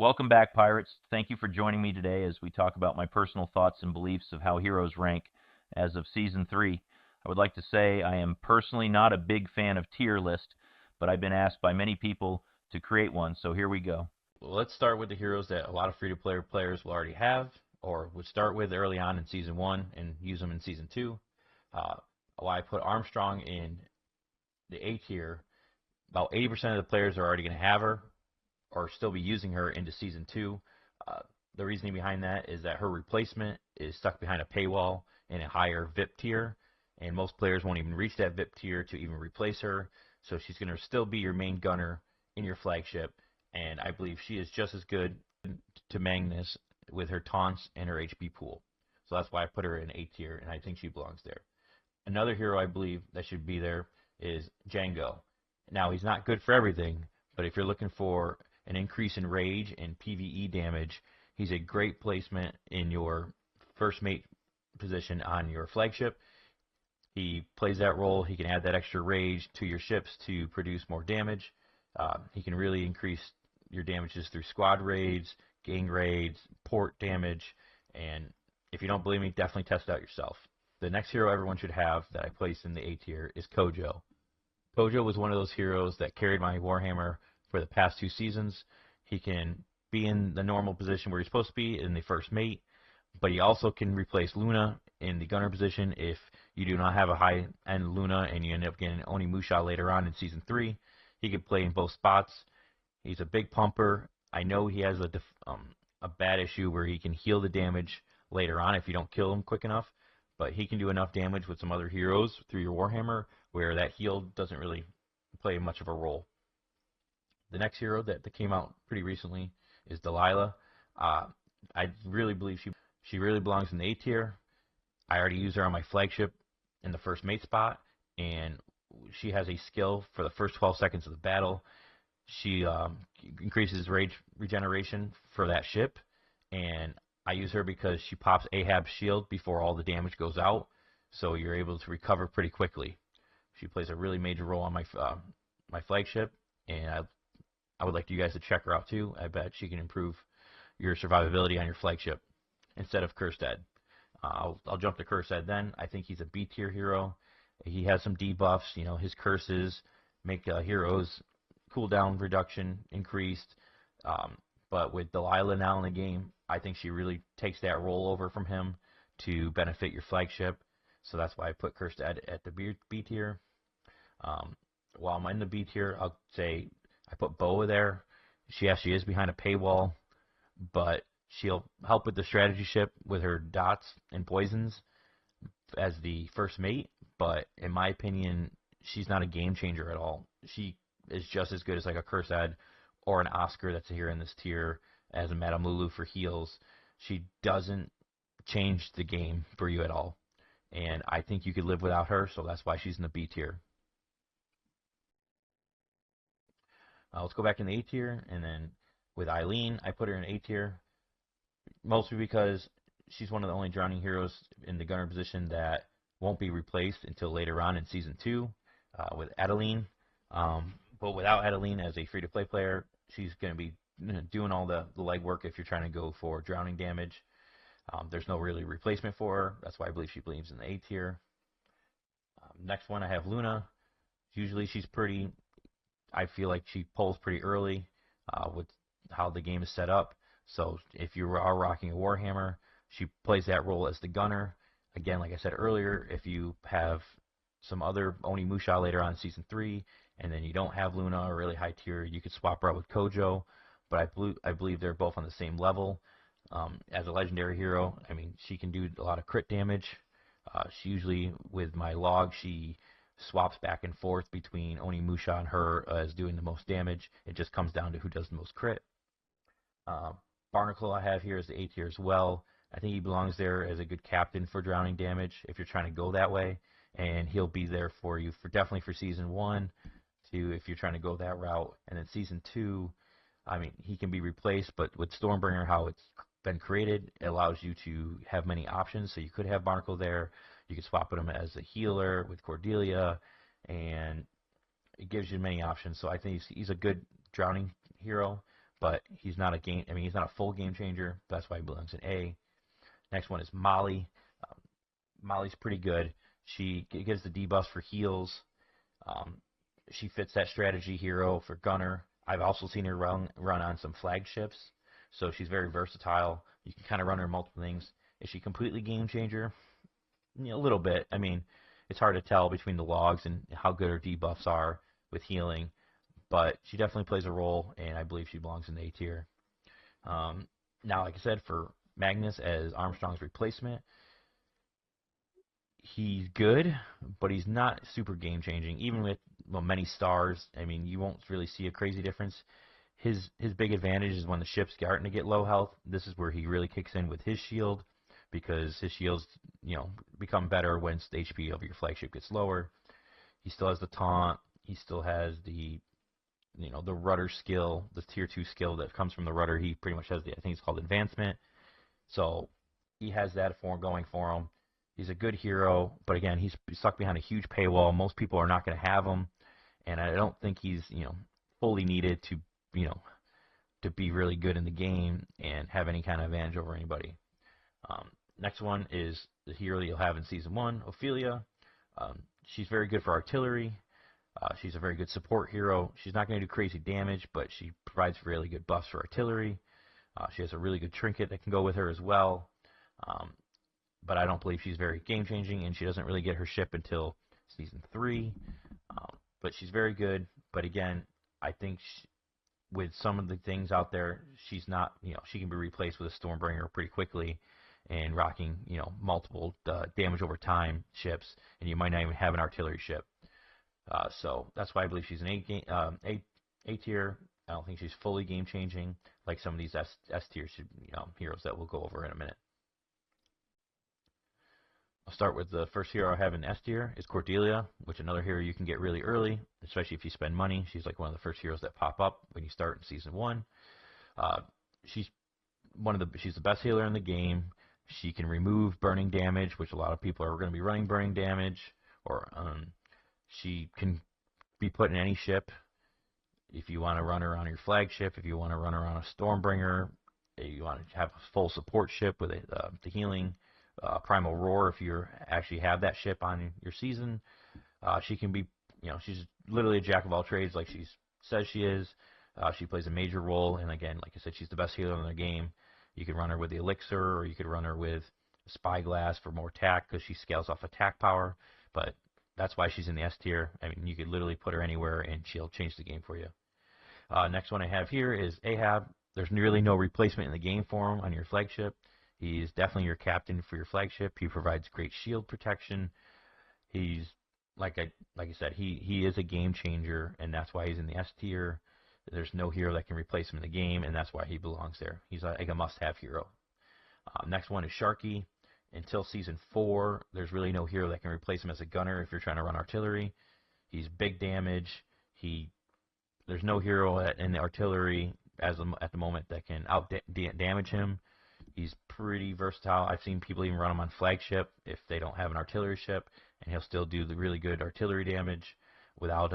Welcome back, Pirates. Thank you for joining me today as we talk about my personal thoughts and beliefs of how heroes rank as of Season 3. I would like to say I am personally not a big fan of tier list, but I've been asked by many people to create one, so here we go. Well, let's start with the heroes that a lot of free-to-play players will already have, or would start with early on in Season 1 and use them in Season 2. Uh, Why I put Armstrong in the A tier, about 80% of the players are already going to have her, or still be using her into Season 2. The reasoning behind that is that her replacement is stuck behind a paywall in a higher VIP tier, and most players won't even reach that VIP tier to even replace her, so she's going to still be your main gunner in your flagship, and I believe she is just as good to Magnus with her taunts and her HP pool. So that's why I put her in A tier, and I think she belongs there. Another hero I believe that should be there is Django. Now, he's not good for everything, but if you're looking for an increase in rage and PvE damage, he's a great placement in your first mate position on your flagship. He plays that role. He can add that extra rage to your ships to produce more damage. He can really increase your damages through squad raids, gang raids, port damage, and if you don't believe me, definitely test it out yourself. The next hero everyone should have that I placed in the A tier is Kojo. Kojo was one of those heroes that carried my Warhammer for the past 2 seasons. He can be in the normal position where he's supposed to be in the first mate, but he also can replace Luna in the gunner position if you do not have a high-end Luna and you end up getting Onimusha later on in Season 3. He can play in both spots. He's a big pumper. I know he has a bad issue where he can heal the damage later on if you don't kill him quick enough, but he can do enough damage with some other heroes through your Warhammer where that heal doesn't really play much of a role. The next hero that came out pretty recently is Delilah. I really believe she really belongs in the A tier. I already use her on my flagship in the first mate spot, and she has a skill for the first 12 seconds of the battle. She increases rage regeneration for that ship, and I use her because she pops Ahab's shield before all the damage goes out, so you're able to recover pretty quickly. She plays a really major role on my flagship, and I would like you guys to check her out too. I bet she can improve your survivability on your flagship instead of Cursed. I'll jump to Cursed then. I think he's a B tier hero. He has some debuffs. You know, his curses make heroes cooldown reduction increased. But with Delilah now in the game, I think she really takes that role over from him to benefit your flagship. So that's why I put Cursed at the B tier. While I'm in the B tier, I'll say I put Boa there. She is behind a paywall, but she'll help with the strategy ship with her dots and poisons as the first mate. But in my opinion, she's not a game changer at all. She is just as good as like a Cursed or an Oscar that's here in this tier as a Madame Lulu for heals. She doesn't change the game for you at all. And I think you could live without her, so that's why she's in the B tier. Let's go back in the A tier, and then with Eileen, I put her in A tier, mostly because she's one of the only drowning heroes in the gunner position that won't be replaced until later on in Season 2 with Adeline. But without Adeline as a free-to-play player, she's going to be doing all the legwork if you're trying to go for drowning damage. There's no really replacement for her. That's why I believe she believes in the A tier. Next one, I have Luna. Usually she's pretty... I feel like she pulls pretty early with how the game is set up. So if you are rocking a Warhammer, she plays that role as the gunner. Again, like I said earlier, if you have some other Onimusha later on in Season 3, and then you don't have Luna or really high tier, you could swap her out with Kojo. But I believe they're both on the same level. As a legendary hero, I mean, she can do a lot of crit damage. She usually, with my log, she swaps back and forth between Onimusha and her as doing the most damage. It just comes down to who does the most crit. Barnacle I have here is the A tier as well. I think he belongs there as a good captain for drowning damage if you're trying to go that way, and he'll be there for you for definitely for Season 1 to if you're trying to go that route, and then Season 2, I mean, he can be replaced, but with Stormbringer, how it's been created, it allows you to have many options. So you could have Barnacle there. You could swap him as a healer with Cordelia, and it gives you many options. So I think he's a good drowning hero, but he's not a game. I mean, he's not a full game changer. That's why he belongs in A. Next one is Molly. Um, Molly's pretty good. She gives the debuffs for heals. Um, she fits that strategy hero for gunner. I've also seen her run on some flagships, so she's very versatile. You can kind of run her multiple things. Is she completely game changer? A little bit. I mean, it's hard to tell between the logs and how good her debuffs are with healing, but she definitely plays a role, and I believe she belongs in the A tier. Now, like I said, for Magnus as Armstrong's replacement, he's good, but he's not super game changing. Even with many stars, I mean, you won't really see a crazy difference. His big advantage is when the ship's starting to get low health. This is where he really kicks in with his shield, because his shields, become better once the HP of your flagship gets lower. He still has the taunt. He still has the rudder skill, the tier 2 skill that comes from the rudder. He pretty much has I think it's called advancement. So he has that going for him. He's a good hero, but again, he's stuck behind a huge paywall. Most people are not going to have him, and I don't think he's fully needed to you know to be really good in the game and have any kind of advantage over anybody. Next one is the hero that you'll have in Season 1, Ophelia. She's very good for artillery. She's a very good support hero. She's not going to do crazy damage, but she provides really good buffs for artillery. She has a really good trinket that can go with her as well. But I don't believe she's very game-changing, and she doesn't really get her ship until Season 3. But she's very good. But again, I think with some of the things out there, she's not, she can be replaced with a Stormbringer pretty quickly and rocking, multiple damage over time ships, and you might not even have an artillery ship. So that's why I believe she's an A tier. I don't think she's fully game-changing like some of these S tier heroes that we'll go over in a minute. I'll start with the first hero I have in S tier is Cordelia, which is another hero you can get really early, especially if you spend money. She's like one of the first heroes that pop up when you start in Season 1. She's the best healer in the game. She can remove burning damage, which a lot of people are going to be running burning damage, or she can be put in any ship. If you want to run her on your flagship, if you want to run her on a Stormbringer, if you want to have a full support ship with the healing, Primal Roar, if you actually have that ship on your season, she can be, she's literally a jack of all trades like she says she is. She plays a major role, and again, like I said, she's the best healer in the game. You could run her with the Elixir, or you could run her with Spyglass for more attack, because she scales off attack power, but that's why she's in the S tier. I mean, you could literally put her anywhere, and she'll change the game for you. Next one I have here is Ahab. There's nearly no replacement in the game for him on your flagship. He's definitely your captain for your flagship. He provides great shield protection. He's, like I said, he is a game changer, and that's why he's in the S tier. There's no hero that can replace him in the game, and that's why he belongs there. He's like a must-have hero. Next one is Sharky. Until Season 4, there's really no hero that can replace him as a gunner if you're trying to run artillery. He's big damage. There's no hero in the artillery at the moment that can out-damage him. He's pretty versatile. I've seen people even run him on flagship if they don't have an artillery ship, and he'll still do the really good artillery damage without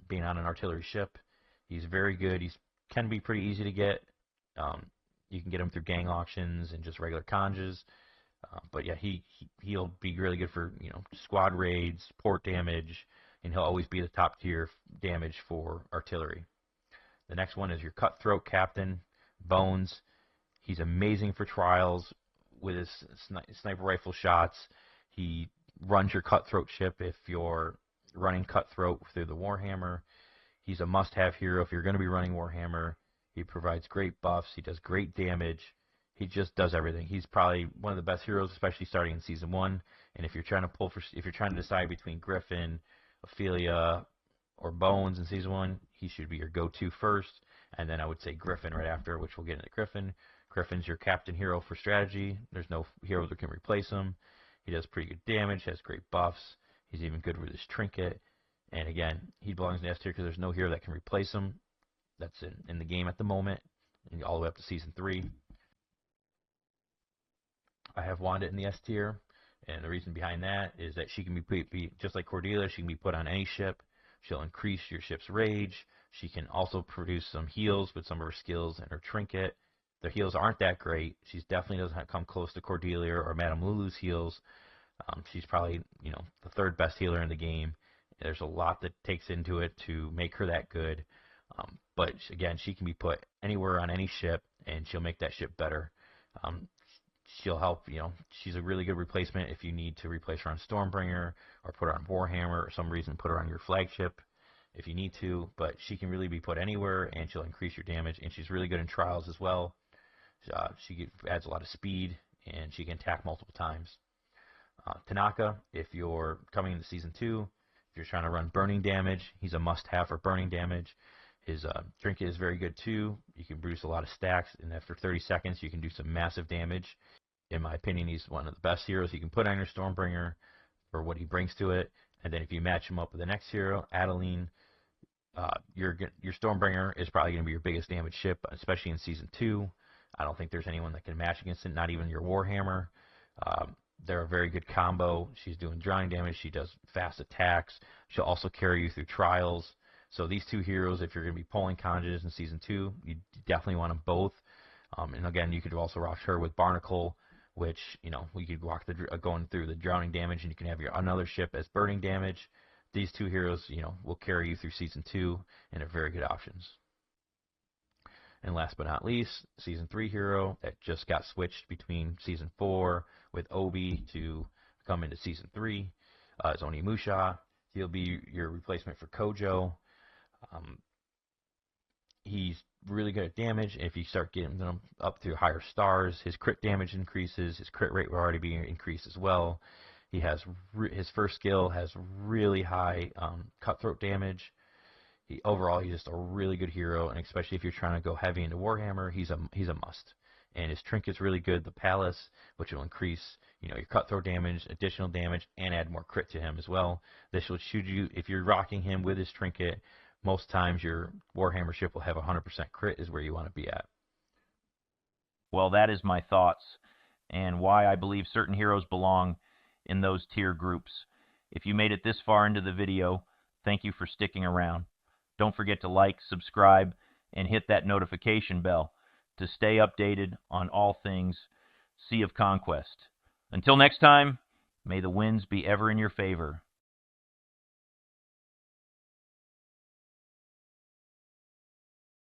being on an artillery ship. He's very good. He can be pretty easy to get. You can get him through gang auctions and just regular conges. But yeah, he'll be really good for squad raids, port damage, and he'll always be the top tier damage for artillery. The next one is your cutthroat captain, Bones. He's amazing for trials with his sniper rifle shots. He runs your cutthroat ship if you're running cutthroat through the Warhammer. He's a must-have hero if you're going to be running Warhammer. He provides great buffs. He does great damage. He just does everything. He's probably one of the best heroes, especially starting in Season 1. And if you're trying to decide between Griffin, Ophelia, or Bones in Season 1, he should be your go-to first. And then I would say Griffin right after, which we'll get into Griffin. Griffin's your captain hero for strategy. There's no hero that can replace him. He does pretty good damage, has great buffs. He's even good with his trinket. And again, he belongs in the S tier because there's no hero that can replace him. That's in the game at the moment, and all the way up to Season 3. I have Wanda in the S tier, and the reason behind that is that she can be just like Cordelia. She can be put on any ship. She'll increase your ship's rage. She can also produce some heals with some of her skills and her trinket. Their heals aren't that great. She definitely doesn't come close to Cordelia or Madame Lulu's heals. She's probably, the third best healer in the game. There's a lot that takes into it to make her that good. But again, she can be put anywhere on any ship, and she'll make that ship better. She'll help, she's a really good replacement if you need to replace her on Stormbringer or put her on Warhammer or some reason put her on your flagship if you need to. But she can really be put anywhere, and she'll increase your damage. And she's really good in trials as well. She adds a lot of speed, and she can attack multiple times. Tanaka, if you're coming into Season 2, if you're trying to run burning damage, he's a must-have for burning damage. His trinket is very good too. You can produce a lot of stacks, and after 30 seconds, you can do some massive damage. In my opinion, he's one of the best heroes you can put on your Stormbringer for what he brings to it. And then if you match him up with the next hero, Adeline, your Stormbringer is probably going to be your biggest damage ship, especially in Season 2. I don't think there's anyone that can match against it, not even your Warhammer. They're a very good combo. She's doing drowning damage. She does fast attacks. She'll also carry you through trials. So these two heroes, if you're going to be pulling Conchs in Season 2, you definitely want them both. And again, you could also rock her with Barnacle, which, we could rock going through the drowning damage, and you can have another ship as burning damage. These two heroes, will carry you through Season 2 and are very good options. And last but not least, Season 3 hero that just got switched between Season 4 with Obi to come into Season 3 is Onimusha. He'll be your replacement for Kojo. He's really good at damage. If you start getting them up to higher stars, his crit damage increases. His crit rate will already be increased as well. He has his first skill has really high cutthroat damage. Overall, he's just a really good hero, and especially if you're trying to go heavy into Warhammer, he's a must. And his trinket's really good, the Palace, which will increase your cutthroat damage, additional damage, and add more crit to him as well. This will shoot you, if you're rocking him with his trinket, most times your Warhammer ship will have 100% crit is where you want to be at. Well, that is my thoughts and why I believe certain heroes belong in those tier groups. If you made it this far into the video, thank you for sticking around. Don't forget to like, subscribe, and hit that notification bell to stay updated on all things Sea of Conquest. Until next time, may the winds be ever in your favor.